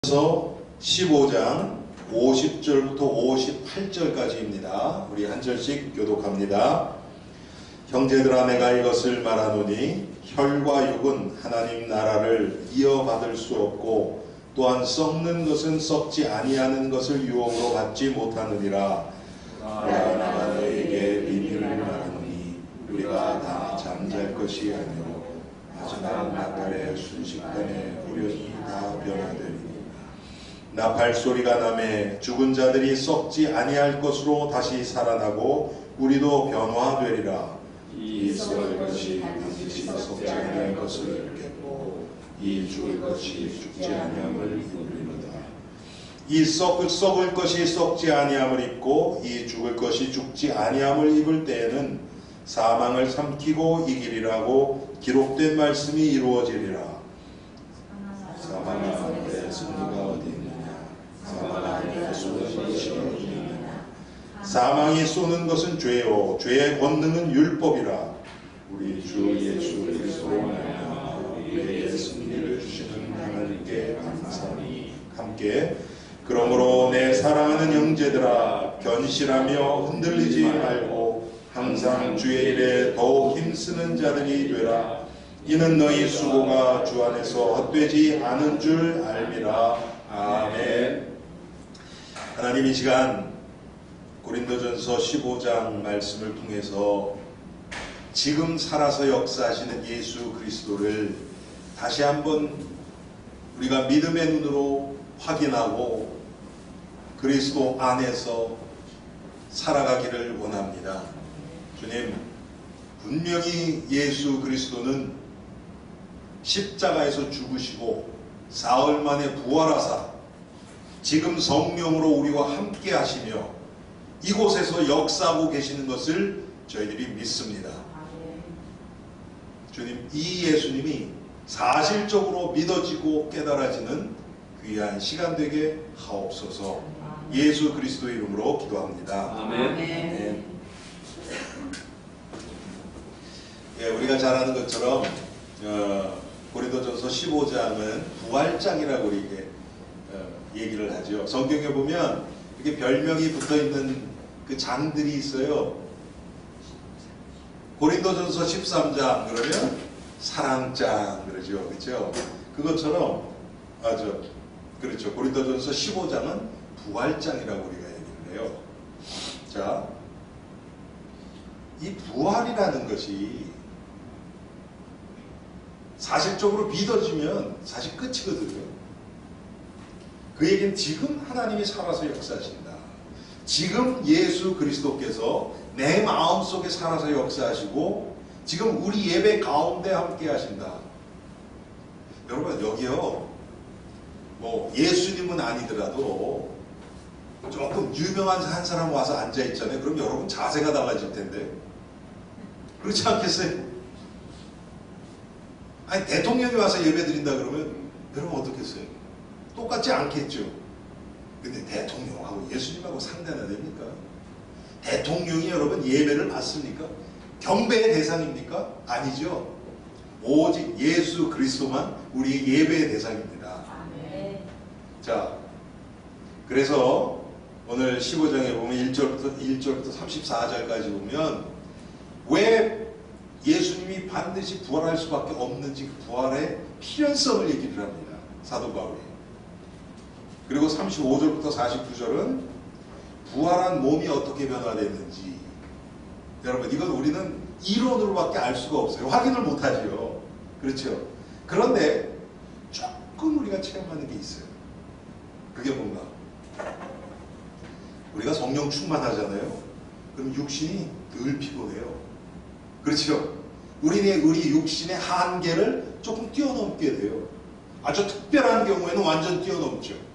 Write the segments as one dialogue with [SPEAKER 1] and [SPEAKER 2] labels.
[SPEAKER 1] 그래서 15장 50절부터 58절까지입니다. 우리 한 절씩 교독합니다. 형제들아, 내가 이것을 말하노니 혈과 육은 하나님 나라를 이어받을 수 없고 또한 썩는 것은 썩지 아니하는 것을 유혹으로 받지 못하느니라. 내가 너희에게 비밀을 말하노니 우리가 다 잠잘 것이 아니요 마지막 나팔의 순식간에 우연히 다 변화되리니 나팔 소리가 나매 죽은 자들이 썩지 아니할 것으로 다시 살아나고 우리도 변화되리라. 이 썩을 것이 반드시 썩지 아니할 것을 입겠고 이 죽을 것이 죽지 아니함을 입으리로다. 이 썩을 것이 썩지 아니함을 입고 이 죽을 것이 죽지 아니함을 입을 때에는 사망을 삼키고 이기리라고 기록된 말씀이 이루어지리라. 사망아, 내 승리가 어디 있느냐? 사망아, 내 쏘는 것이 어디 있느냐? 사망이 쏘는 것은 죄요 죄의 권능은 율법이라. 우리 주 예수 그리스도로 말미암아 우리에게 승리를 주시는 하나님께 감사하니 함께 그러므로 내 사랑하는 형제들아, 견실하며 흔들리지 말고 항상 주의 일에 더욱 힘쓰는 자들이 되라. 이는 너희 수고가 주 안에서 헛되지 않은 줄 알미라. 아멘. 하나님, 이 시간 고린도전서 15장 말씀을 통해서 지금 살아서 역사하시는 예수 그리스도를 다시 한번 우리가 믿음의 눈으로 확인하고 그리스도 안에서 살아가기를 원합니다. 주님, 분명히 예수 그리스도는 십자가에서 죽으시고 사흘 만에 부활하사 지금 성령으로 우리와 함께 하시며 이곳에서 역사하고 계시는 것을 저희들이 믿습니다. 주님, 이 예수님이 사실적으로 믿어지고 깨달아지는 귀한 시간 되게 하옵소서. 예수 그리스도의 이름으로 기도합니다.
[SPEAKER 2] 아멘.
[SPEAKER 1] 네. 예, 우리가 잘 아는 것처럼 고린도전서 15장은 부활장이라고 이렇게 얘기를 하죠. 성경에 보면 이렇게 별명이 붙어있는 그 장들이 있어요. 고린도전서 13장 그러면 사랑장 그러죠. 그렇죠? 그것처럼 그렇죠. 고린도전서 15장은 부활장이라고 우리가 얘기를 해요. 자, 이 부활이라는 것이 사실적으로 믿어지면 사실 끝이거든요. 그 얘기는 지금 하나님이 살아서 역사하신다. 지금 예수 그리스도께서 내 마음속에 살아서 역사하시고 지금 우리 예배 가운데 함께 하신다. 여러분, 여기요, 뭐 예수님은 아니더라도 조금 유명한 한 사람 와서 앉아 있잖아요. 그럼 여러분 자세가 달라질 텐데, 그렇지 않겠어요? 아니, 대통령이 와서 예배 드린다 그러면 여러분 어떻겠어요? 똑같지 않겠죠? 근데 대통령하고 예수님하고 상대나 됩니까? 대통령이 여러분 예배를 받습니까? 경배의 대상입니까? 아니죠. 오직 예수 그리스도만 우리의 예배의 대상입니다. 자, 그래서 오늘 15장에 보면 1절부터 34절까지 보면 왜 예수님이 반드시 부활할 수밖에 없는지 그 부활의 필연성을 얘기를 합니다. 사도 바울이. 그리고 35절부터 49절은 부활한 몸이 어떻게 변화됐는지. 여러분, 이건 우리는 이론으로밖에 알 수가 없어요. 확인을 못하죠. 그렇죠? 그런데 조금 우리가 체험하는 게 있어요. 그게 뭔가? 우리가 성령 충만하잖아요. 그럼 육신이 늘 피곤해요. 그렇죠? 우리 육신의 한계를 조금 뛰어넘게 돼요. 아주 특별한 경우에는 완전 뛰어넘죠.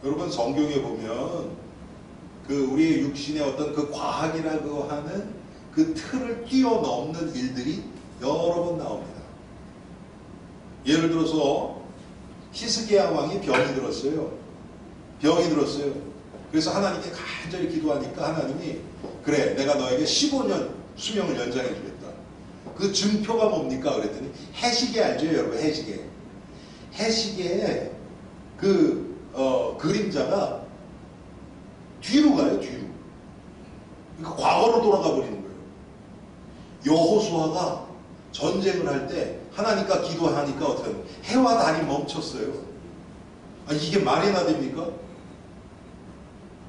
[SPEAKER 1] 여러분, 성경에 보면 우리의 육신의 어떤 그 과학이라고 하는 그 틀을 뛰어넘는 일들이 여러 번 나옵니다. 예를 들어서 히스기야 왕이 병이 들었어요. 그래서 하나님께 간절히 기도하니까 하나님이, 그래, 내가 너에게 15년 수명을 연장해 주겠다. 그 증표가 뭡니까? 그랬더니 해시계 알죠, 여러분? 해시계. 해시계의 그림자가 뒤로 가요, 뒤로. 그러니까 과거로 돌아가 버리는 거예요. 여호수아가 전쟁을 할 때 하나님과 기도하니까 어떻게 하냐, 해와 달이 멈췄어요. 아, 이게 말이나 됩니까?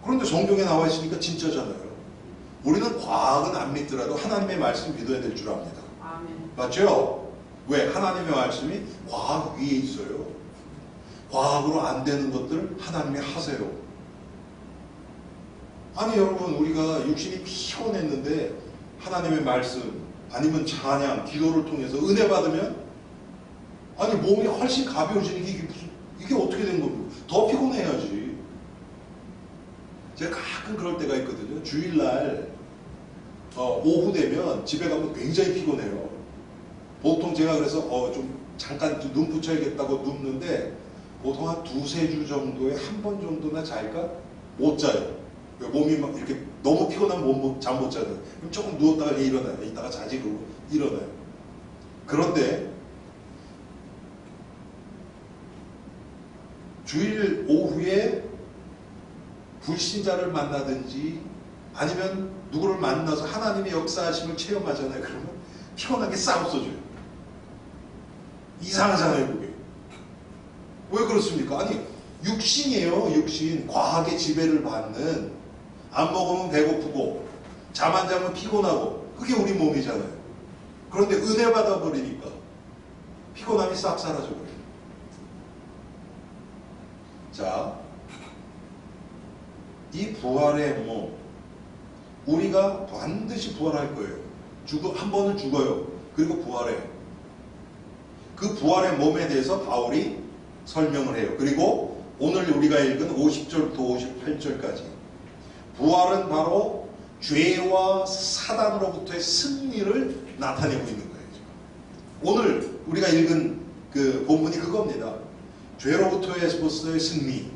[SPEAKER 1] 그런데 성경에 나와 있으니까 진짜잖아요. 우리는 과학은 안 믿더라도 하나님의 말씀 믿어야 될 줄 압니다.
[SPEAKER 2] 아멘.
[SPEAKER 1] 맞죠? 왜? 하나님의 말씀이 과학 위에 있어요. 과학으로 안 되는 것들 하나님이 하세요. 아니 여러분, 우리가 육신이 피곤했는데 하나님의 말씀 아니면 찬양, 기도를 통해서 은혜 받으면 아니 몸이 훨씬 가벼워지는 게 이게 어떻게 된 겁니까? 더 피곤해야지. 제가 가끔 그럴 때가 있거든요. 주일날 오후 되면 집에 가면 굉장히 피곤해요. 보통 제가 그래서 좀 잠깐 눈 붙여야겠다고 눕는데 보통 한 2-3주 정도에 한 번 정도나 잘까? 못 자요. 몸이 막 이렇게 너무 피곤하면 잠 못 자요. 그럼 조금 누웠다가 일어나요. 이따가 자지 그러고 일어나요. 그런데 주일 오후에 불신자를 만나든지 아니면 누구를 만나서 하나님의 역사하심을 체험하잖아요. 그러면 피곤하게 싹 없어져요. 이상하잖아요, 그게. 왜 그렇습니까? 아니, 육신이에요, 육신. 과학의 지배를 받는, 안 먹으면 배고프고 잠 안 자면 피곤하고, 그게 우리 몸이잖아요. 그런데 은혜 받아버리니까 피곤함이 싹 사라져버려요. 자, 이 부활의 몸, 우리가 반드시 부활할 거예요. 한 번은 죽어요. 그리고 부활해요. 그 부활의 몸에 대해서 바울이 설명을 해요. 그리고 오늘 우리가 읽은 50절부터 58절까지 부활은 바로 죄와 사단으로부터의 승리를 나타내고 있는 거예요. 오늘 우리가 읽은 그 본문이 그겁니다. 죄로부터의 승리,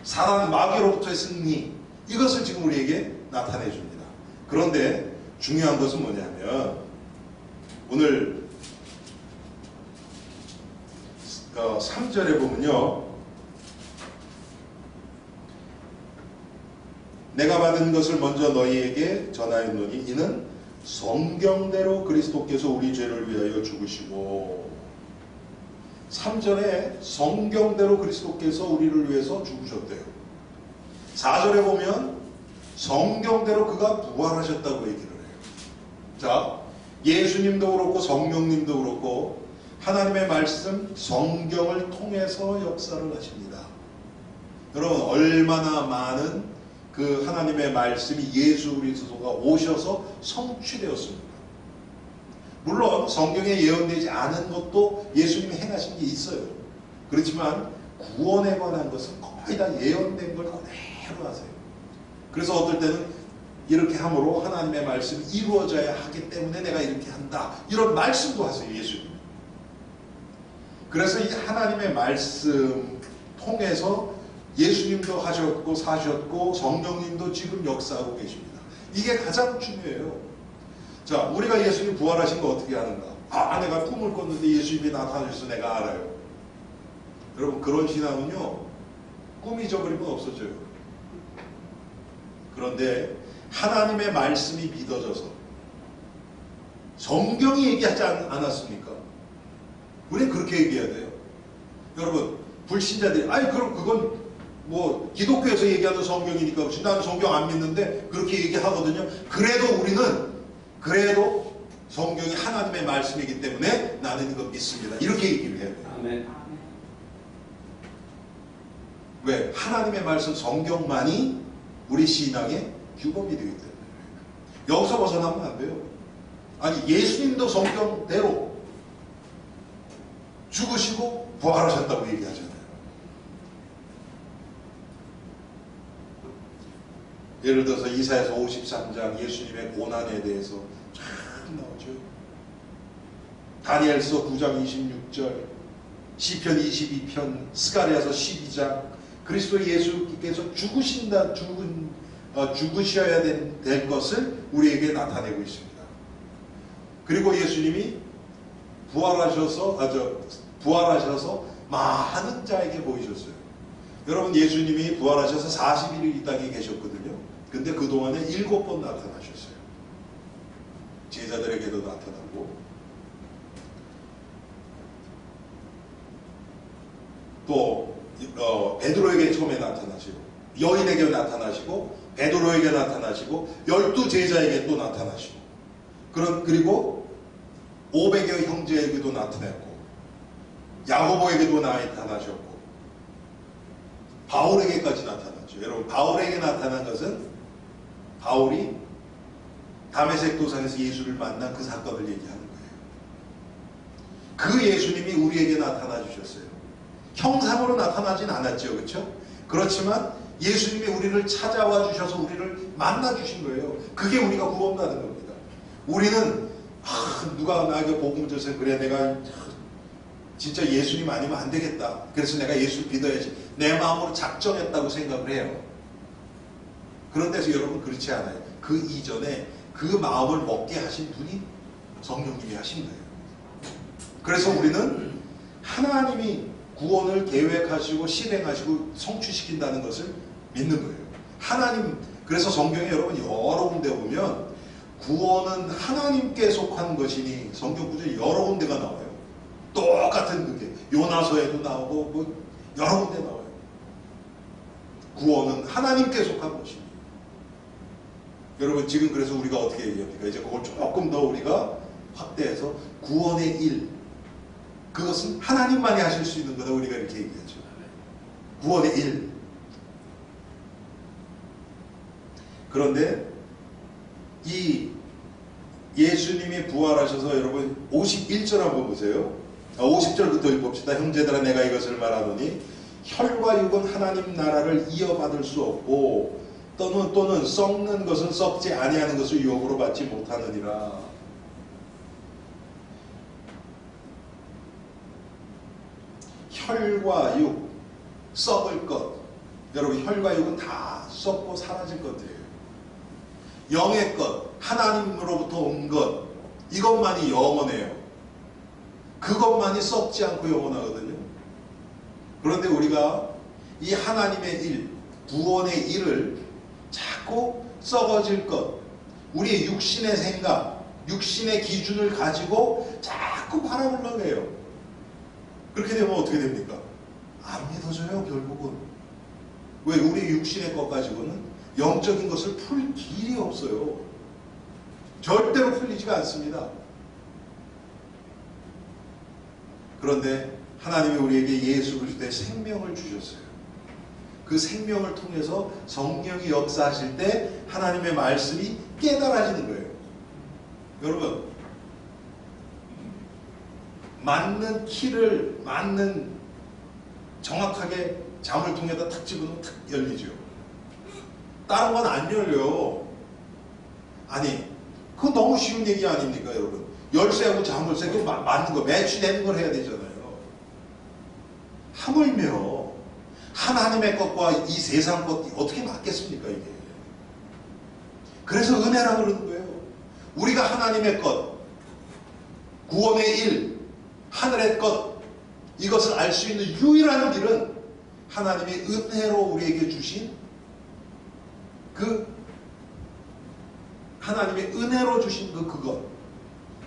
[SPEAKER 1] 사단 마귀로부터의 승리, 이것을 지금 우리에게 나타내 줍니다. 그런데 중요한 것은 뭐냐면 오늘 3절에 보면요, 내가 받은 것을 먼저 너희에게 전하였노니 이는 성경대로 그리스도께서 우리 죄를 위하여 죽으시고, 3절에 성경대로 그리스도께서 우리를 위해서 죽으셨대요. 4절에 보면 성경대로 그가 부활하셨다고 얘기를 해요. 자, 예수님도 그렇고 성령님도 그렇고 하나님의 말씀, 성경을 통해서 역사를 하십니다. 여러분, 얼마나 많은 그 하나님의 말씀이 예수 그리스도가 오셔서 성취되었습니다. 물론 성경에 예언되지 않은 것도 예수님이 행하신 게 있어요. 그렇지만 구원에 관한 것은 거의 다 예언된 걸 그대로 하세요. 그래서 어떨 때는 이렇게 함으로 하나님의 말씀이 이루어져야 하기 때문에 내가 이렇게 한다, 이런 말씀도 하세요, 예수님. 그래서 이 하나님의 말씀 통해서 예수님도 하셨고 사셨고 성령님도 지금 역사하고 계십니다. 이게 가장 중요해요. 자, 우리가 예수님 부활하신 거 어떻게 하는가? 내가 꿈을 꿨는데 예수님이 나타나셔서 내가 알아요. 여러분, 그런 신앙은요, 꿈 잊어버리면 없어져요. 그런데 하나님의 말씀이 믿어져서 성경이 얘기하지 않았습니까? 우리는 그렇게 얘기해야 돼요. 여러분, 불신자들이 그럼 그건 뭐 기독교에서 얘기하는 성경이니까 나는 성경 안 믿는데 그렇게 얘기하거든요. 그래도 우리는 성경이 하나님의 말씀이기 때문에 나는 이거 믿습니다, 이렇게 얘기를 해야 돼요.
[SPEAKER 2] 아멘.
[SPEAKER 1] 왜? 하나님의 말씀, 성경만이 우리 신앙의 규범이 되기 때문에. 여기서 벗어나면 안 돼요. 아니, 예수님도 성경대로 죽으시고 부활하셨다고 얘기하잖아요. 예를 들어서 이사야서 53장 예수님의 고난에 대해서 참 나오죠. 다니엘서 9장 26절, 시편 22편, 스가랴서 12장, 그리스도 예수께서 죽으셔야 될 것을 우리에게 나타내고 있습니다. 그리고 예수님이 부활하셔서 많은 자에게 보이셨어요. 여러분, 예수님이 부활하셔서 40일 이 땅에 계셨거든요. 근데 그동안에 7번 나타나셨어요. 제자들에게도 나타나고, 또 베드로에게 처음에 나타나시고, 여인에게 나타나시고, 베드로에게 나타나시고, 12제자에게 또 나타나시고, 그리고 500여 형제에게도 나타났고, 야고보에게도 나타나셨고, 바울에게까지 나타났죠. 여러분, 바울에게 나타난 것은 바울이 다메섹 도상에서 예수를 만난 그 사건을 얘기하는 거예요. 그 예수님이 우리에게 나타나 주셨어요. 형상으로 나타나진 않았죠. 그렇죠? 그렇지만 예수님이 우리를 찾아와 주셔서 우리를 만나 주신 거예요. 그게 우리가 구원받은 겁니다. 우리는 누가 나에게 복음을 줘서 그래, 내가 진짜 예수님 아니면 안 되겠다, 그래서 내가 예수를 믿어야지, 내 마음으로 작정했다고 생각을 해요. 그런데 여러분, 그렇지 않아요. 그 이전에 그 마음을 먹게 하신 분이 성령님이 하신 거예요. 그래서 우리는 하나님이 구원을 계획하시고 실행하시고 성취시킨다는 것을 믿는 거예요. 하나님, 그래서 성경에 여러분 여러 군데 보면 구원은 하나님께 속한 것이니 성경 구절이 여러 군데가 나와요. 똑같은 그게 요나서에도 나오고 뭐 여러 군데 나와요. 구원은 하나님께 속한 것이니. 여러분, 지금 그래서 우리가 어떻게 얘기합니까? 이제 그걸 조금 더 우리가 확대해서 구원의 일, 그것은 하나님만이 하실 수 있는 거다, 우리가 이렇게 얘기하죠. 구원의 일. 그런데 이 예수님이 부활하셔서 여러분 51절 한번 보세요. 50절부터 읽읍시다. 형제들아, 내가 이것을 말하노니 혈과 육은 하나님 나라를 이어받을 수 없고 또는 썩는 것은 썩지 아니하는 것을 유업으로 받지 못하느니라. 혈과 육, 썩을 것. 여러분, 혈과 육은 다 썩고 사라질 것들이에요. 영의 것, 하나님으로부터 온 것, 이것만이 영원해요. 그것만이 썩지 않고 영원하거든요. 그런데 우리가 이 하나님의 일, 구원의 일을 자꾸 썩어질 것, 우리의 육신의 생각, 육신의 기준을 가지고 자꾸 바라보려고 해요. 그렇게 되면 어떻게 됩니까? 안 믿어져요, 결국은. 왜? 우리 육신의 것 가지고는 영적인 것을 풀 길이 없어요. 절대로 풀리지가 않습니다. 그런데 하나님이 우리에게 예수 그리스도의 생명을 주셨어요. 그 생명을 통해서 성령이 역사하실 때 하나님의 말씀이 깨달아지는 거예요. 여러분, 맞는 키를 정확하게 잠을 통해서 탁 집어넣으면 탁 열리죠. 다른 건 안 열려요. 아니, 그거 너무 쉬운 얘기 아닙니까, 여러분? 열쇠하고 자물쇠 그 맞는 거, 매치되는 걸 해야 되잖아요. 하물며 하나님의 것과 이 세상 것 어떻게 맞겠습니까, 이게? 그래서 은혜라고 그러는 거예요. 우리가 하나님의 것, 구원의 일, 하늘의 것, 이것을 알 수 있는 유일한 길은 하나님의 은혜로 우리에게 주신 하나님의 은혜로 주신 그것,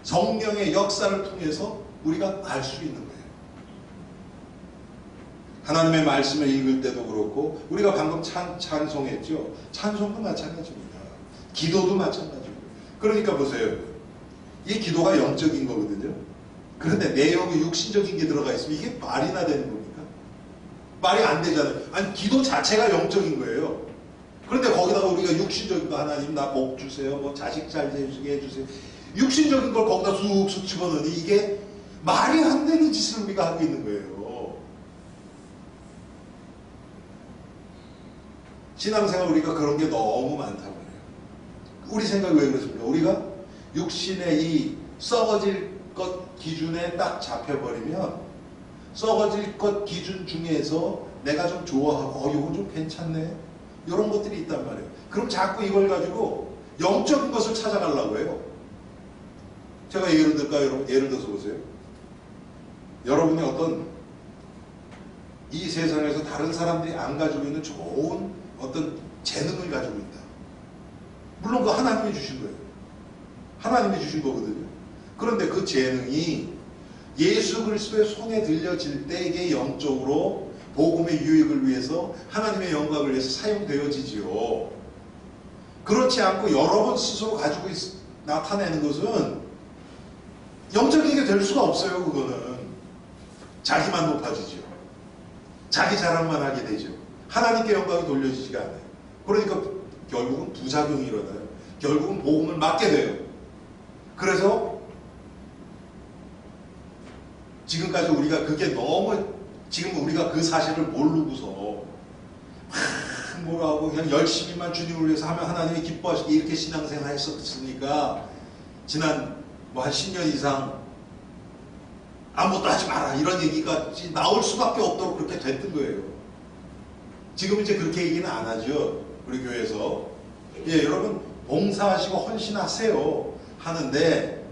[SPEAKER 1] 성령의 역사를 통해서 우리가 알 수 있는 거예요. 하나님의 말씀을 읽을 때도 그렇고, 우리가 방금 찬송했죠. 찬송도 마찬가지입니다. 기도도 마찬가지고. 그러니까 보세요. 이 기도가 영적인 거거든요. 그런데 내용이 육신적인 게 들어가 있으면 이게 말이나 되는 겁니까? 말이 안 되잖아요. 아니, 기도 자체가 영적인 거예요. 그런데 거기다가 우리가 육신적인 거, 하나님 나 복 주세요, 뭐 자식 잘 되게 해주세요, 육신적인 걸 거기다 쑥쑥 집어넣으니 이게 말이 안 되는 짓을 우리가 하고 있는 거예요. 신앙생활 우리가 그런 게 너무 많다고 해요. 우리 생각이 왜 그렇습니까? 우리가 육신의 이 썩어질 것 기준에 딱 잡혀버리면, 썩어질 것 기준 중에서 내가 좀 좋아하고 이건 좀 괜찮네, 이런 것들이 있단 말이에요. 그럼 자꾸 이걸 가지고 영적인 것을 찾아가려고 해요. 제가 예를 들까요, 여러분? 예를 들어서 보세요. 여러분의 어떤 이 세상에서 다른 사람들이 안 가지고 있는 좋은 어떤 재능을 가지고 있다. 물론 그 하나님이 주신 거예요. 하나님이 주신 거거든요. 그런데 그 재능이 예수 그리스도의 손에 들려질 때 이게 영적으로 복음의 유익을 위해서 하나님의 영광을 위해서 사용되어지지요. 그렇지 않고 여러 번 스스로 가지고 나타내는 것은 영적이게 될 수가 없어요. 그거는 자기만 높아지죠. 자기 자랑만 하게 되죠. 하나님께 영광이 돌려지지가 않아요. 그러니까 결국은 부작용이 일어나요. 결국은 복음을 막게 돼요. 그래서 지금까지 우리가 그게 너무 지금 우리가 그 사실을 모르고서 뭐라고 그냥 열심히만 주님을 위해서 하면 하나님이 기뻐하시게 이렇게 신앙생활 했었으니까 지난 뭐 한 10년 이상 아무것도 하지 마라 이런 얘기가 나올 수밖에 없도록 그렇게 됐던 거예요. 지금 이제 그렇게 얘기는 안 하죠. 우리 교회에서. 예, 여러분 봉사하시고 헌신하세요 하는데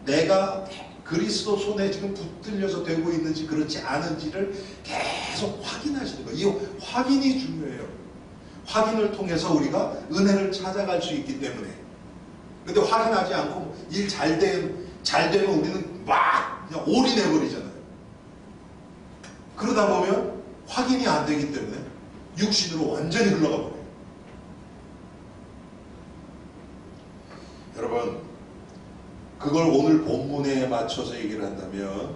[SPEAKER 1] 내가 그리스도 손에 지금 붙들려서 되고 있는지 그렇지 않은지를 계속 확인하시는 거예요. 이 확인이 중요해요. 확인을 통해서 우리가 은혜를 찾아갈 수 있기 때문에. 근데 확인하지 않고 일 잘 되면 우리는 막 그냥 올인해버리잖아요. 그러다 보면 확인이 안 되기 때문에 육신으로 완전히 흘러가 버려요. 여러분 그걸 오늘 본문에 맞춰서 얘기를 한다면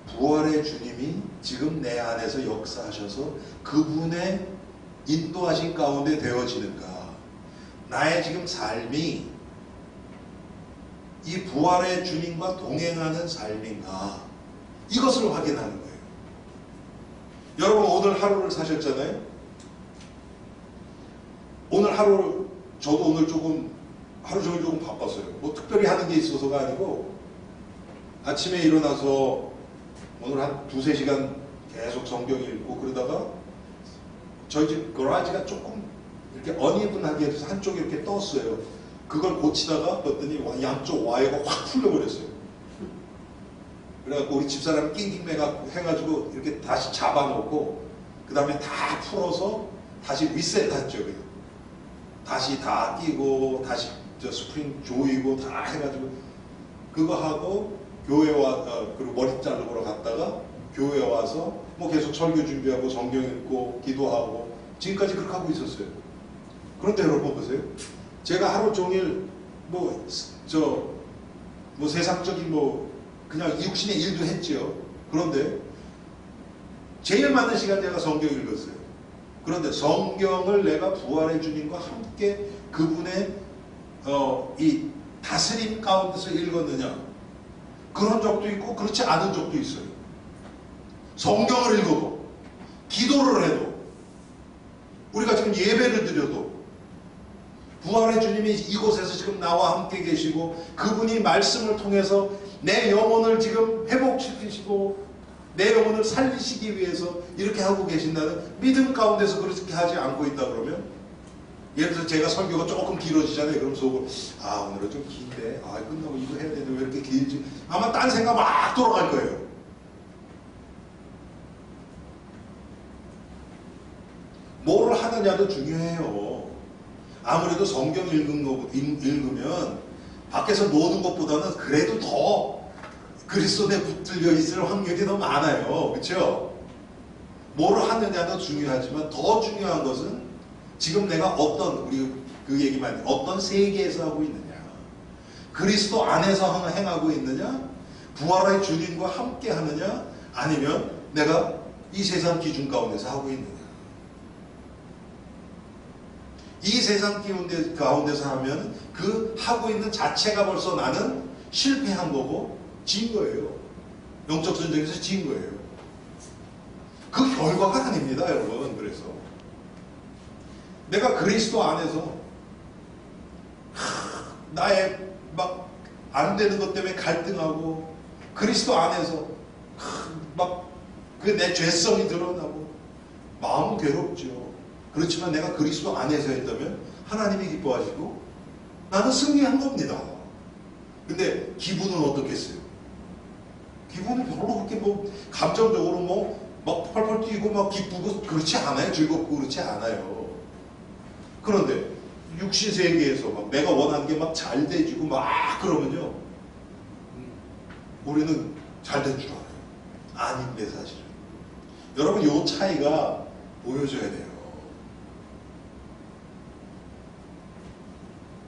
[SPEAKER 1] 부활의 주님이 지금 내 안에서 역사하셔서 그분의 인도하신 가운데 되어지는가, 나의 지금 삶이 이 부활의 주님과 동행하는 삶인가, 이것을 확인하는 거예요. 여러분 오늘 하루를 사셨잖아요. 오늘 하루 저도 오늘 조금 하루 종일 조금 바빴어요. 뭐 특별히 하는 게 있어서가 아니고 아침에 일어나서 오늘 한 2-3시간 계속 성경 읽고 그러다가 저희 집 거라지가 조금 이렇게 어니분하게 해서 한쪽이 이렇게 떴어요. 그걸 고치다가 봤더니 양쪽 와이어가 확 풀려버렸어요. 그래갖고 우리 집사람이 낑낑 해가지고 이렇게 다시 잡아놓고 그 다음에 다 풀어서 다시 리셋했죠. 다시 다 끼고 다시 저 스프링 조이고 다 해가지고 그거 하고 교회 그리고 머리 자르러 갔다가 교회 와서 뭐 계속 설교 준비하고 성경 읽고 기도하고 지금까지 그렇게 하고 있었어요. 그런데 여러분 보세요. 제가 하루 종일 뭐 세상적인 그냥 육신의 일도 했지요. 그런데 제일 많은 시간 제가 성경 읽었어요. 그런데 성경을 내가 부활의 주님과 함께 그분의 이 다스림 가운데서 읽었느냐, 그런 적도 있고 그렇지 않은 적도 있어요. 성경을 읽어도 기도를 해도 우리가 지금 예배를 드려도 부활의 주님이 이곳에서 지금 나와 함께 계시고 그분이 말씀을 통해서 내 영혼을 지금 회복시키시고 내 영혼을 살리시기 위해서 이렇게 하고 계신다는 믿음 가운데서 그렇게 하지 않고 있다 그러면, 예를 들어서 제가 설교가 조금 길어지잖아요. 그럼 속으로 오늘은 좀 긴데 끝나고 이거 해야 되는데 왜 이렇게 길지, 아마 딴 생각 막 돌아갈 거예요. 뭐를 하느냐도 중요해요. 아무래도 성경 읽으면 밖에서 노는 것보다는 그래도 더 그리스도에 붙들려 있을 확률이 더 많아요. 그렇죠? 뭐를 하느냐도 중요하지만 더 중요한 것은 지금 내가 우리 그 얘기만 어떤 세계에서 하고 있느냐, 그리스도 안에서 행하고 있느냐, 부활의 주님과 함께 하느냐, 아니면 내가 이 세상 기준 가운데서 하고 있느냐. 이 세상 가운데서 하면 그 하고 있는 자체가 벌써 나는 실패한 거고 진 거예요. 영적 전쟁에서 진 거예요. 그 결과가 아닙니다, 여러분. 그래서 내가 그리스도 안에서 나의 막 안 되는 것 때문에 갈등하고 그리스도 안에서 막 그 내 죄성이 드러나고 마음은 괴롭죠. 그렇지만 내가 그리스도 안에서 했다면 하나님이 기뻐하시고 나는 승리한 겁니다. 근데 기분은 어떻겠어요? 기분은 별로 그렇게 감정적으로 막 펄펄 뛰고 막 기쁘고 그렇지 않아요. 즐겁고 그렇지 않아요. 그런데 육신 세계에서 막 내가 원하는 게 막 잘 돼지고 막 그러면요, 우리는 잘 된 줄 알아요. 아닌데 사실은. 여러분, 요 차이가 보여줘야 돼요.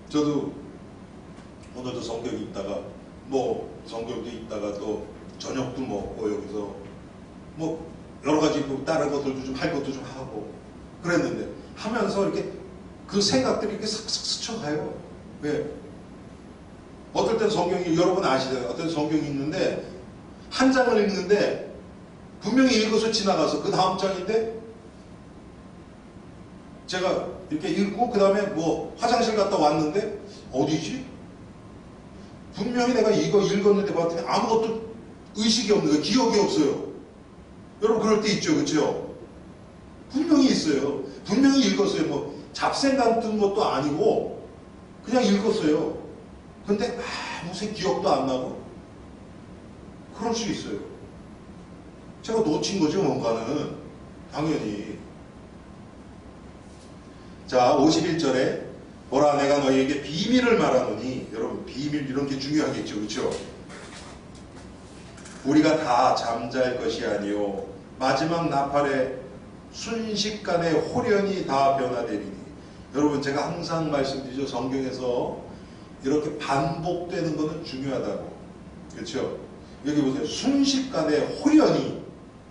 [SPEAKER 1] 저도 오늘도 성경 읽다가 뭐 성경도 읽다가 또 저녁도 먹고 여기서 뭐 여러 가지 뭐 다른 것들도 좀 할 것도 좀 하고 그랬는데, 하면서 이렇게 그 생각들이 이렇게 싹싹 스쳐가요. 왜? 어떨 땐 성경이, 여러분 아시잖아요. 어떨 땐 성경이 읽는데 한 장을 읽는데 분명히 읽어서 지나가서 그 다음 장인데 제가 이렇게 읽고 그 다음에 뭐 화장실 갔다 왔는데 어디지? 분명히 내가 이거 읽었는데 봤더니 아무것도 의식이 없는 거예요. 기억이 없어요. 여러분 그럴 때 있죠. 그렇죠? 분명히 있어요. 분명히 읽었어요. 뭐 잡생각 든 것도 아니고 그냥 읽었어요. 근데 무슨 기억도 안 나고 그럴 수 있어요. 제가 놓친 거죠. 뭔가는 당연히. 자, 51절에 보라, 내가 너희에게 비밀을 말하노니, 여러분 비밀 이런 게 중요하겠죠. 그렇죠? 우리가 다 잠잘 것이 아니요 마지막 나팔에 순식간에 홀연히 다 변화되리니. 여러분 제가 항상 말씀드리죠. 성경에서 이렇게 반복되는 것은 중요하다고. 그렇죠? 여기 보세요. 순식간에 홀연히,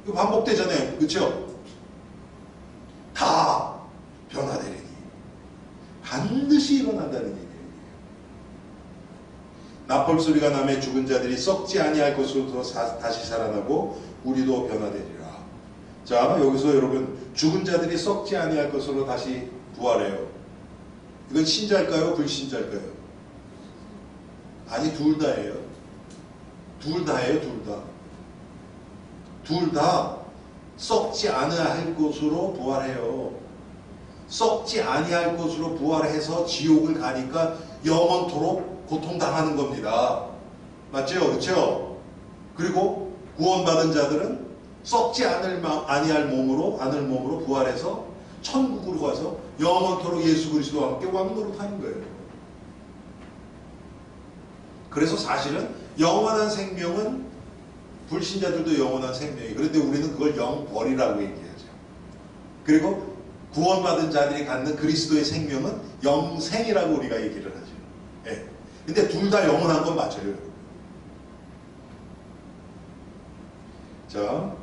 [SPEAKER 1] 이거 반복되잖아요. 그렇죠? 다 변화되리니. 반드시 일어난다는 얘기예요. 나팔 소리가 나매 죽은 자들이 썩지 아니할 것으로 다시 살아나고 우리도 변화되리라. 자, 여기서 여러분 죽은 자들이 썩지 아니할 것으로 다시 부활해요. 이건 신자일까요? 불신자일까요? 아니, 둘 다예요. 둘 다예요. 둘 다. 둘 다 썩지 아니할 것으로 부활해요. 썩지 아니할 것으로 부활해서 지옥을 가니까 영원토록 고통당하는 겁니다. 맞죠? 그렇죠? 그리고 구원받은 자들은 썩지 아니할 몸으로 부활해서 천국으로 가서 영원토록 예수 그리스도와 함께 왕노릇 하는 거예요. 그래서 사실은 영원한 생명은, 불신자들도 영원한 생명이에요. 그런데 우리는 그걸 영벌이라고 얘기하죠. 그리고 구원받은 자들이 갖는 그리스도의 생명은 영생이라고 우리가 얘기를 하죠. 예. 근데 둘 다 영원한 건 맞아요. 자,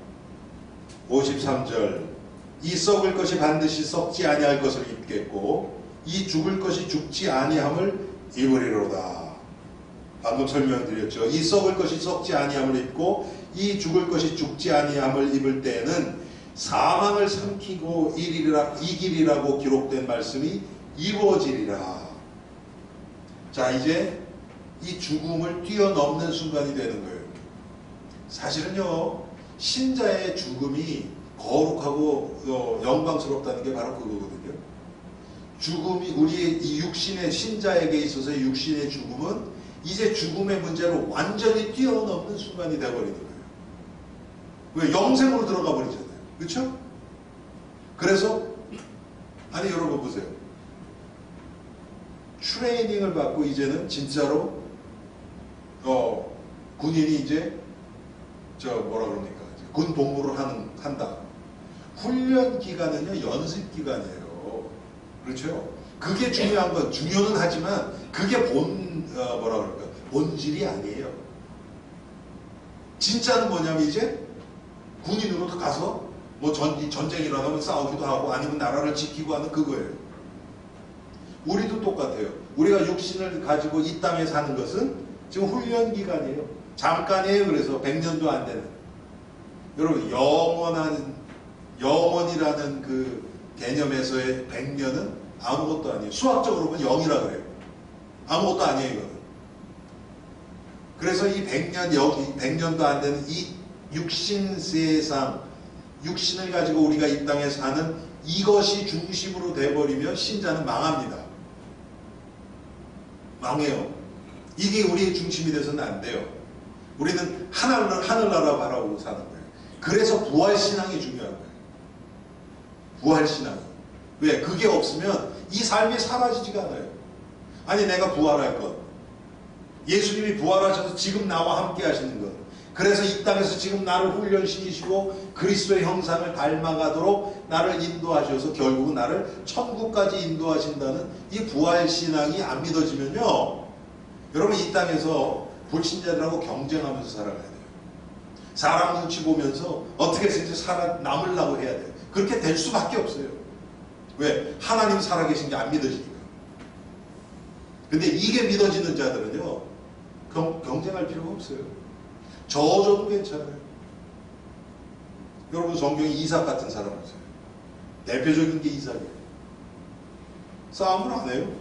[SPEAKER 1] 53절. 이 썩을 것이 반드시 썩지 아니할 것을 입겠고 이 죽을 것이 죽지 아니함을 입으리로다. 방금 설명드렸죠. 이 썩을 것이 썩지 아니함을 입고 이 죽을 것이 죽지 아니함을 입을 때에는 사망을 삼키고 이기리라고 기록된 말씀이 이루어지리라. 자, 이제 이 죽음을 뛰어넘는 순간이 되는 거예요. 사실은요, 신자의 죽음이 거룩하고 영광스럽다는 게 바로 그거거든요. 죽음이, 우리의 이 육신의, 신자에게 있어서의 육신의 죽음은 이제 죽음의 문제를 완전히 뛰어넘는 순간이 되어버리는 거예요. 왜? 영생으로 들어가 버리잖아요. 그렇죠? 그래서 아니 여러분 보세요. 트레이닝을 받고 이제는 진짜로 군인이 이제 뭐라 그럽니까? 군 복무를 한다. 훈련 기간은요 연습 기간이에요. 그렇죠? 그게 중요한 건 중요는 하지만 그게 뭐라 그럴까? 본질이 아니에요. 진짜는 뭐냐면 이제 군인으로 가서 뭐 전쟁이 일어나면 싸우기도 하고 아니면 나라를 지키고 하는 그거예요. 우리도 똑같아요. 우리가 육신을 가지고 이 땅에 사는 것은 지금 훈련 기간이에요. 잠깐이에요. 그래서 100년도 안 되는. 여러분 영원이라는 그 개념에서의 100년은 아무것도 아니에요. 수학적으로 보면 0이라 그래요. 아무것도 아니에요. 이거는. 그래서 이 100년도 안 되는 이 육신 세상, 육신을 가지고 우리가 이 땅에 사는 이것이 중심으로 돼버리면 신자는 망합니다. 망해요. 이게 우리의 중심이 돼서는 안 돼요. 우리는 하늘나라 바라보고 사는 거예요. 그래서 부활신앙이 중요한 거예요. 부활신앙이. 왜? 그게 없으면 이 삶이 사라지지가 않아요. 아니 내가 부활할 것, 예수님이 부활하셔서 지금 나와 함께 하시는 것, 그래서 이 땅에서 지금 나를 훈련시키시고 그리스도의 형상을 닮아가도록 나를 인도하셔서 결국은 나를 천국까지 인도하신다는 이 부활신앙이 안 믿어지면요, 여러분 이 땅에서 불신자들하고 경쟁하면서 살아가야 돼요. 사람 눈치 보면서 어떻게 해서든지 살아남으려고 해야 돼요. 그렇게 될 수밖에 없어요. 왜? 하나님 살아계신 게 안 믿어지니까. 근데 이게 믿어지는 자들은요, 경쟁할 필요가 없어요. 저도 괜찮아요. 여러분 성경에 이삭 같은 사람 보세요. 대표적인 게 이삭이에요. 싸움을 안 해요.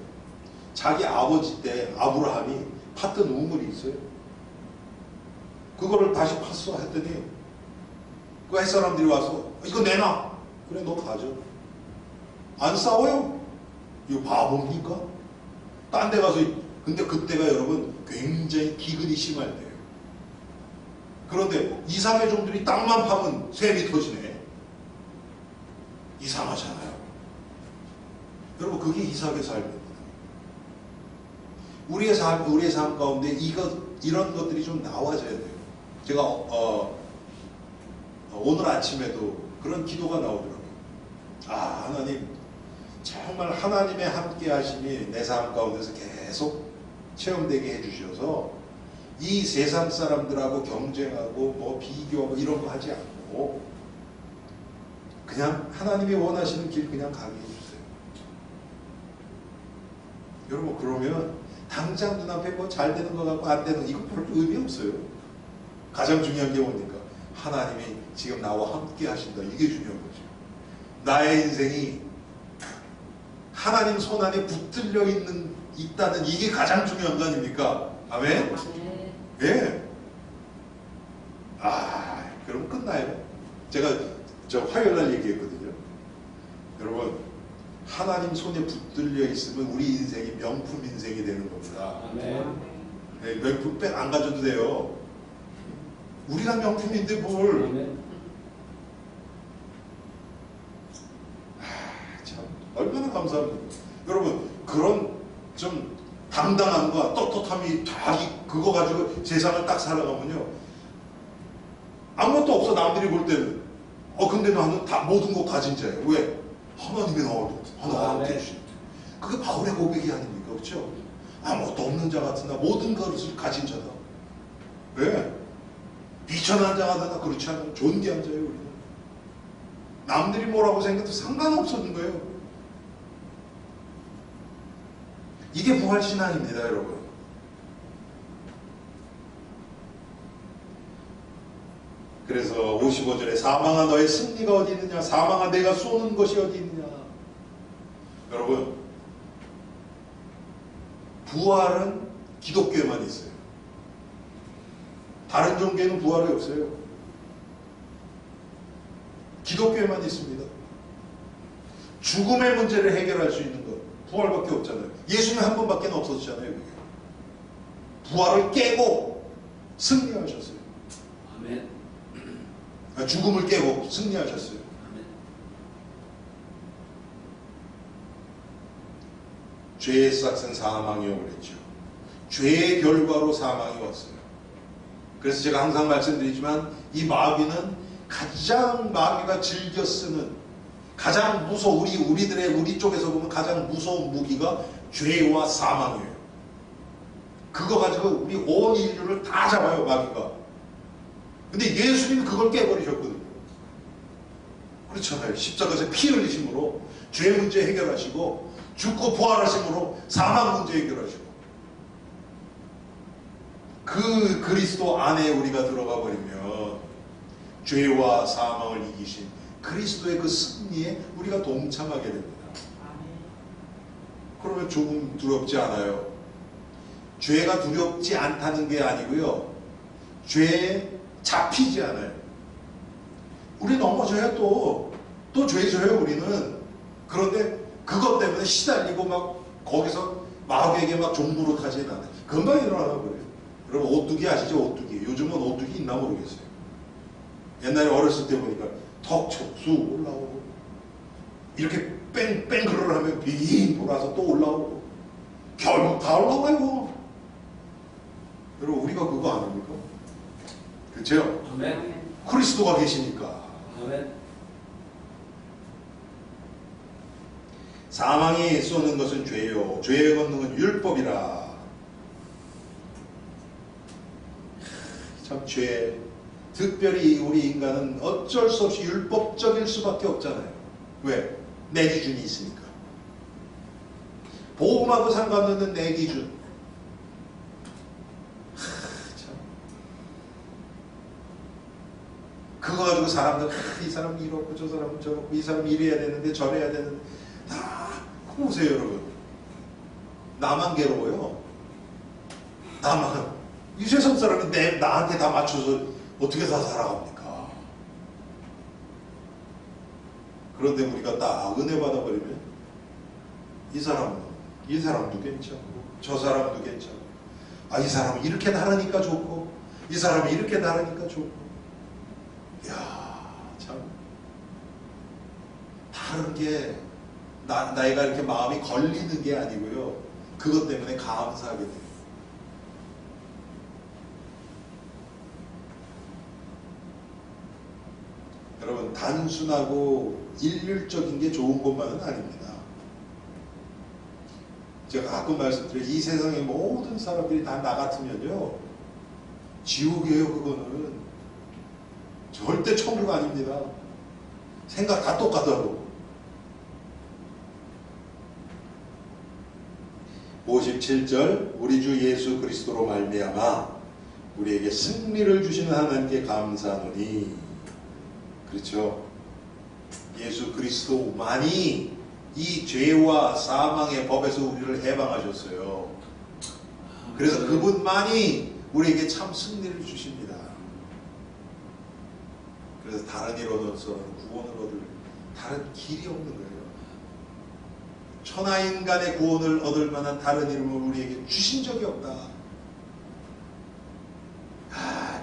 [SPEAKER 1] 자기 아버지 때 아브라함이 팠던 우물이 있어요. 그거를 다시 팠어 했더니 그 햇사람들이 와서 이거 내놔. 그래 너 가져. 안 싸워요. 이거 바보입니까? 딴 데 가서. 근데 그때가 여러분 굉장히 기근이 심할 때예요. 그런데 이삭의 종들이 땅만 파면 샘이 터지네. 이상하잖아요. 여러분 그게 이삭의 삶입니다. 우리의 삶 가운데 이런 것들이 좀 나와져야 돼요. 제가 오늘 아침에도 그런 기도가 나오더라고요. 아, 하나님 정말 하나님의 함께 하심이 내 삶 가운데서 계속 체험되게 해주셔서 이 세상 사람들하고 경쟁하고 뭐 비교하고 이런 거 하지 않고 그냥 하나님이 원하시는 길 그냥 가게 해주세요. 여러분 그러면 당장 눈앞에 뭐 잘 되는 것 같고 안 되는 거 이거 별로 의미 없어요. 가장 중요한 게 뭡니까? 하나님이 지금 나와 함께 하신다. 이게 중요한 거죠. 나의 인생이 하나님 손 안에 붙들려 있다는 이게 가장 중요한 거 아닙니까? 아멘? 예. 아, 그럼 끝나요. 제가 화요일 날 얘기했거든요. 여러분, 하나님 손에 붙들려 있으면 우리 인생이 명품 인생이 되는 겁니다. 아멘. 네, 명품 백 안 가져도 돼요. 우리가 명품인데 뭘. 아멘. 참 얼마나 감사합니다. 여러분 그런 좀 당당함과 떳떳함이 다 그거 가지고 세상을 딱 살아가면요, 아무것도 없어. 남들이 볼 때는 근데 나는 다 모든 거 가진 자예요. 왜? 하나님이 나와 함께 해주시는데. 그게 바울의 고백이 아닙니까? 그렇죠? 아무것도 없는 자 같은 나 모든 것을 가진 자다. 왜? 비천한 자가 나 그렇지 않아요. 존귀한 자예요. 우리는 남들이 뭐라고 생각해도 상관없었는 거예요. 이게 부활신앙입니다, 여러분. 그래서 55절에 사망아 너의 승리가 어디 있느냐, 사망아 내가 쏘는 것이 어디 있느냐. 여러분 부활은 기독교에만 있어요. 다른 종교에는 부활이 없어요. 기독교에만 있습니다. 죽음의 문제를 해결할 수 있는 것 부활밖에 없잖아요. 예수님 한 번밖에 없었잖아요. 그게. 부활을 깨고 승리하셨어요.
[SPEAKER 2] 아멘.
[SPEAKER 1] 죽음을 깨고 승리하셨어요.
[SPEAKER 2] 아멘.
[SPEAKER 1] 죄의 싹은 사망이라고 그랬죠. 죄의 결과로 사망이 왔어요. 그래서 제가 항상 말씀드리지만 이 마귀는 가장 마귀가 즐겨 쓰는 가장 무서운 우리 쪽에서 보면 가장 무서운 무기가 죄와 사망이에요. 그거 가지고 우리 온 인류를 다 잡아요, 마귀가. 근데 예수님이 그걸 깨버리셨거든요. 그렇잖아요. 십자가에서 피 흘리심으로 죄 문제 해결하시고 죽고 부활하심으로 사망 문제 해결하시고 그 그리스도 안에 우리가 들어가 버리면 죄와 사망을 이기신 그리스도의 그 승리에 우리가 동참하게 됩니다. 그러면 조금 두렵지 않아요. 죄가 두렵지 않다는 게 아니고요, 죄에 잡히지 않아요. 우리 넘어져요. 또 죄져요 우리는. 그런데 그것 때문에 시달리고 막 거기서 마귀에게 막 종노릇하지는 않아요. 금방 일어나는 거예요. 여러분 오뚜기 아시죠? 오뚜기. 요즘은 오뚜기 있나 모르겠어요. 옛날에 어렸을 때 보니까 턱 촉수 올라오고 이렇게 뺑뺑그를 하면 빙 돌아서 또 올라오고 결국 다 올라와요. 여러분 우리가 그거 아닙니까? 그렇죠?
[SPEAKER 2] 아멘.
[SPEAKER 1] 그리스도가 계시니까.
[SPEAKER 2] 아멘.
[SPEAKER 1] 사망이 쏘는 것은 죄요 죄의 권능은 율법이라. 참 죄, 특별히 우리 인간은 어쩔 수 없이 율법적일 수밖에 없잖아요. 왜? 내 기준이 있으니까. 복음하고 상관없는 내 기준. 참. 그거 가지고 사람들 이 사람 이렇고 저 사람 저렇고 이 사람 이래야 되는데 저래야 되는데 다 보세요 여러분. 나만 괴로워요. 나만. 이 세상 사람이 나한테 다 맞춰서 어떻게 다 살아갑니까? 그런데 우리가 딱 은혜 받아버리면 이 사람도 괜찮고 저 사람도 괜찮고 이 사람은 이렇게 나르니까 좋고 이 사람이 이렇게 나르니까 좋고. 이야 참 다른 게 나이가 이렇게 마음이 걸리는 게 아니고요. 그것 때문에 감사하게 돼요. 여러분 단순하고 일률적인 게 좋은 것만은 아닙니다. 제가 가끔 말씀드려요. 이 세상의 모든 사람들이 다 나 같으면요 지옥이에요. 그거는 절대 천국 아닙니다. 생각 다 똑같아도. 57절 우리 주 예수 그리스도로 말미암아 우리에게 승리를 주시는 하나님께 감사하노니. 그렇죠. 예수 그리스도만이 이 죄와 사망의 법에서 우리를 해방하셨어요. 그래서 그분만이 우리에게 참 승리를 주십니다. 그래서 다른 이로서는 구원을 얻을 다른 길이 없는 거예요. 천하인간의 구원을 얻을 만한 다른 이름을 우리에게 주신 적이 없다.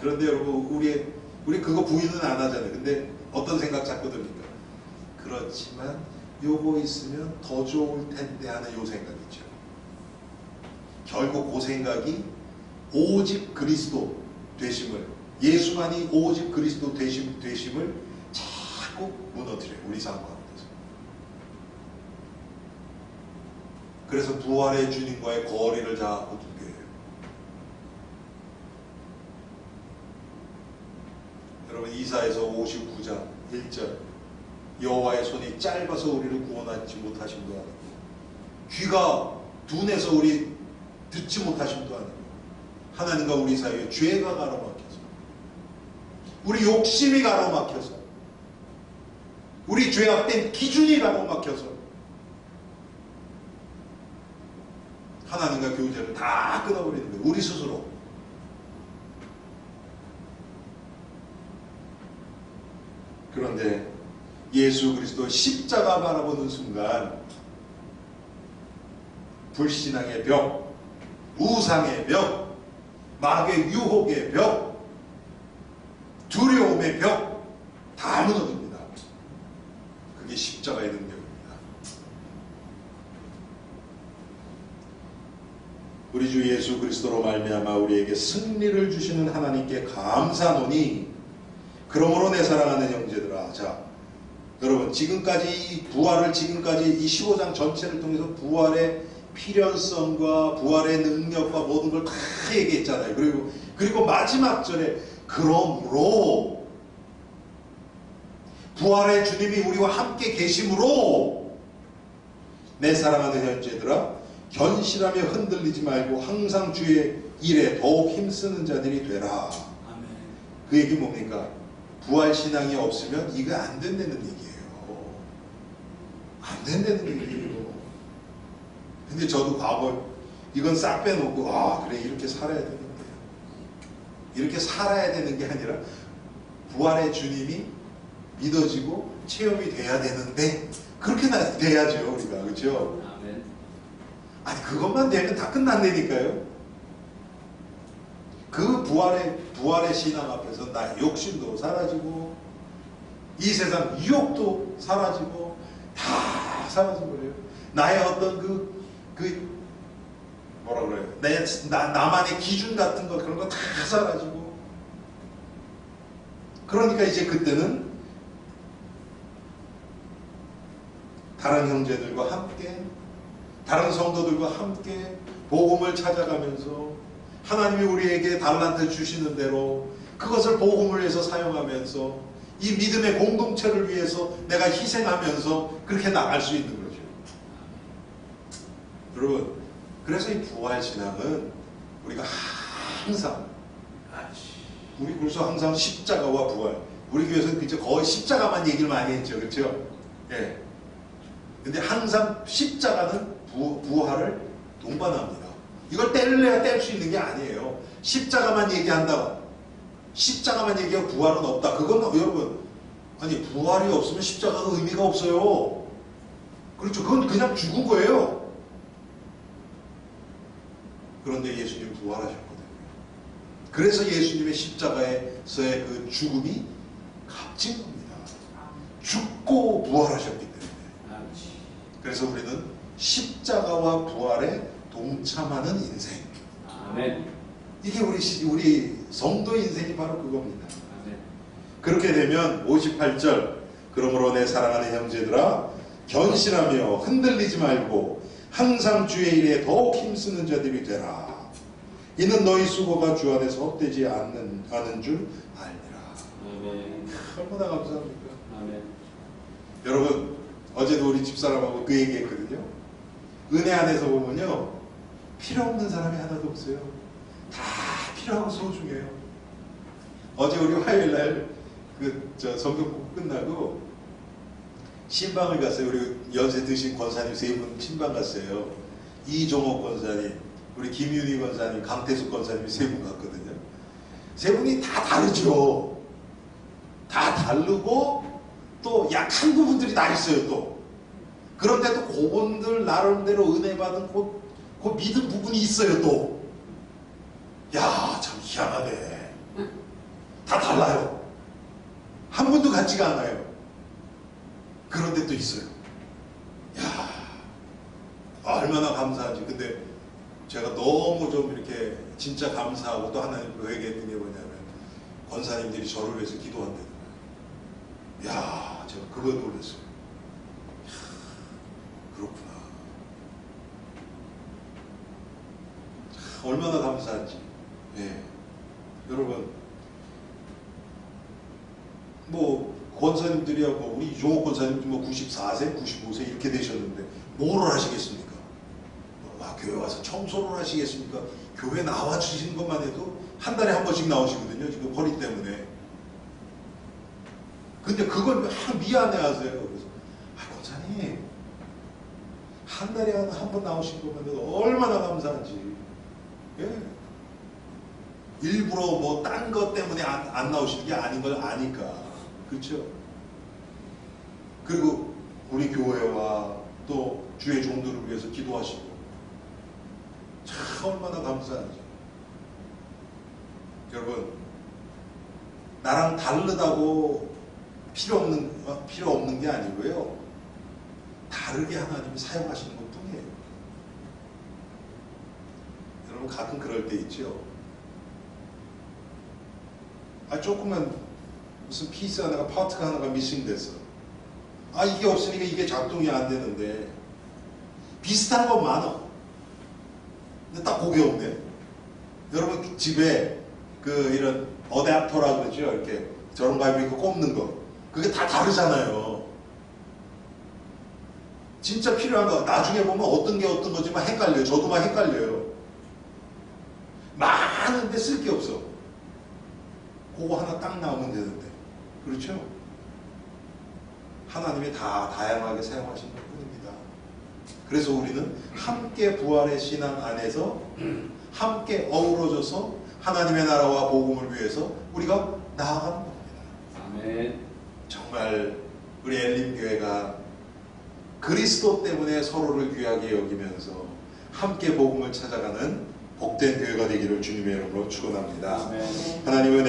[SPEAKER 1] 그런데 여러분 우리 그거 부인은 안 하잖아요. 근데 어떤 생각 자꾸 듭니까? 그렇지만 요거 있으면 더 좋을 텐데 하는 요 생각이죠. 결국 그 생각이 오직 그리스도 되심을, 예수만이 오직 그리스도 되심을 자꾸 무너뜨려요. 우리 삶 가운데서. 그래서 부활의 주님과의 거리를 자꾸 두게 해요. 여러분 이사야서 59장 1절 여호와의 손이 짧아서 우리를 구원하지 못하심도 아니고 귀가 둔해서 우리 듣지 못하심도 아니고 하나님과 우리 사이에 죄가 가로막혀서 우리 욕심이 가로막혀서 우리 죄악된 기준이 가로막혀서 하나님과 교제를 다 끊어버리는 거예요. 우리 스스로. 그런데 예수 그리스도 십자가 바라보는 순간 불신앙의 벽, 우상의 벽, 마귀의 유혹의 벽, 두려움의 벽 다 무너집니다. 그게 십자가의 능력입니다. 우리 주 예수 그리스도로 말미암아 우리에게 승리를 주시는 하나님께 감사하노니 그러므로 내 사랑하는 형제들아. 자, 여러분 지금까지 부활을 지금까지 이 15장 전체를 통해서 부활의 필연성과 부활의 능력과 모든 걸 다 얘기했잖아요. 그리고 마지막 절에 그러므로 부활의 주님이 우리와 함께 계심으로 내 사랑하는 형제들아 견실하며 흔들리지 말고 항상 주의 일에 더욱 힘쓰는 자들이 되라.
[SPEAKER 2] 아멘.
[SPEAKER 1] 그 얘기 뭡니까? 부활신앙이 없으면 이거 안 된다는 얘기예요. 안 된다는 얘기예요. 근데 저도 과거 이건 싹 빼놓고 그래 이렇게 살아야 되는데 이렇게 살아야 되는 게 아니라 부활의 주님이 믿어지고 체험이 돼야 되는데 그렇게 돼야죠 우리가. 그렇죠?
[SPEAKER 2] 아멘.
[SPEAKER 1] 아니 그것만 되면 다 끝난다니까요. 그 부활의 부활의 신앙 앞에서 나의 욕심도 사라지고 이 세상 유혹도 사라지고 다 사라져버려요. 나의 어떤 뭐라 그래요? 나만의 기준 같은 거 그런 거 다 사라지고 그러니까 이제 그때는 다른 형제들과 함께 다른 성도들과 함께 복음을 찾아가면서 하나님이 우리에게 달란트 주시는 대로 그것을 복음을 위해서 사용하면서 이 믿음의 공동체를 위해서 내가 희생하면서 그렇게 나갈 수 있는 거죠. 여러분, 그래서 이 부활신앙은 우리가 항상 우리 그래서 항상 십자가와 부활, 우리 교회에서는 그저 거의 십자가만 얘기를 많이 했죠. 그렇죠? 예. 근데 항상 십자가는 부활을 동반합니다. 이걸 뗄래야 뗄 수 있는 게 아니에요. 십자가만 얘기한다. 십자가만 얘기하고 부활은 없다. 그건 여러분, 아니 부활이 없으면 십자가가 의미가 없어요. 그렇죠. 그건 그냥 죽은 거예요. 그런데 예수님 부활하셨거든요. 그래서 예수님의 십자가에서의 그 죽음이 값진 겁니다. 죽고 부활하셨기 때문에. 그래서 우리는 십자가와 부활에 동참하는 인생.
[SPEAKER 2] 아멘.
[SPEAKER 1] 이게 우리 성도 인생이 바로 그겁니다. 그렇게 되면 58절, 그러므로 내 사랑하는 형제들아 견실하며 흔들리지 말고 항상 주의 일에 더욱 힘쓰는 자들이 되라. 이는 너희 수고가 주 안에서 헛되지 않은 줄 알리라.
[SPEAKER 2] 아멘.
[SPEAKER 1] 얼마나 감사합니까?
[SPEAKER 2] 아멘.
[SPEAKER 1] 여러분, 어제도 우리 집사람하고 그 얘기했거든요. 은혜 안에서 보면요, 필요 없는 사람이 하나도 없어요. 다 필요하고 소중해요. 어제 우리 화요일날 성경 끝나고 신방을 갔어요. 우리 연세 드신 권사님 세 분 신방 갔어요. 이종옥 권사님, 우리 김윤희 권사님, 강태숙 권사님이 세 분 갔거든요. 세 분이 다 다르죠. 다 다르고 또 약한 부분들이 다 있어요. 또 그런데도 그분들 나름대로 은혜 받은 그 믿음 부분이 있어요. 또 야, 참 희한하네. 다 달라요. 한 분도 같지가 않아요. 그런데 또 있어요. 야, 얼마나 감사한지. 근데 제가 너무 좀 이렇게 진짜 감사하고 또 하나님 회개했던 게 뭐냐면 권사님들이 저를 위해서 기도한다는 거예요. 야, 제가 그거 놀랐어요. 야, 그렇구나. 얼마나 감사한지. 예. 여러분, 뭐 권사님들이야 뭐 우리 이종옥 권사님도 뭐 94세, 95세 이렇게 되셨는데 뭐를 하시겠습니까? 교회 와서 청소를 하시겠습니까? 교회 나와 주시는 것만 해도 한 달에 한 번씩 나오시거든요. 지금 허리 때문에. 근데 그걸 미안해 하세요. 그래서 권사님 한 달에 한 번 나오신 것만 해도 얼마나 감사한지. 예. 일부러 뭐 딴 것 때문에 안 나오시는 게 아닌 걸 아니까. 그렇죠? 그리고 우리 교회와 또 주의 종들을 위해서 기도하시고 참 얼마나 감사한지. 여러분, 나랑 다르다고 필요 없는 게 아니고요, 다르게 하나님이 사용하시는 것 뿐이에요. 여러분, 가끔 그럴 때 있죠. 조금만 무슨 피스 하나가, 파트가 하나가 미싱됐어. 이게 없으니까 이게 작동이 안 되는데 비슷한 건 많아. 근데 딱 그게 없네. 여러분 집에 이런 어댑터라 그러죠. 이렇게 저런 거 이렇게 꼽는 거. 그게 다 다르잖아요. 진짜 필요한 거 나중에 보면 어떤 게 어떤 거지 막 헷갈려요. 저도 막 헷갈려요. 많은데 쓸 게 없어. 그거 하나 딱 나오면 되는데. 그렇죠? 하나님이 다 다양하게 사용하신 것 뿐입니다. 그래서 우리는 함께 부활의 신앙 안에서 함께 어우러져서 하나님의 나라와 복음을 위해서 우리가 나아가는 겁니다.
[SPEAKER 2] 아멘.
[SPEAKER 1] 정말 우리 엘림교회가 그리스도 때문에 서로를 귀하게 여기면서 함께 복음을 찾아가는 복된 교회가 되기를 주님의 이름으로 축원합니다.
[SPEAKER 2] 아멘.
[SPEAKER 1] 하나님의 은혜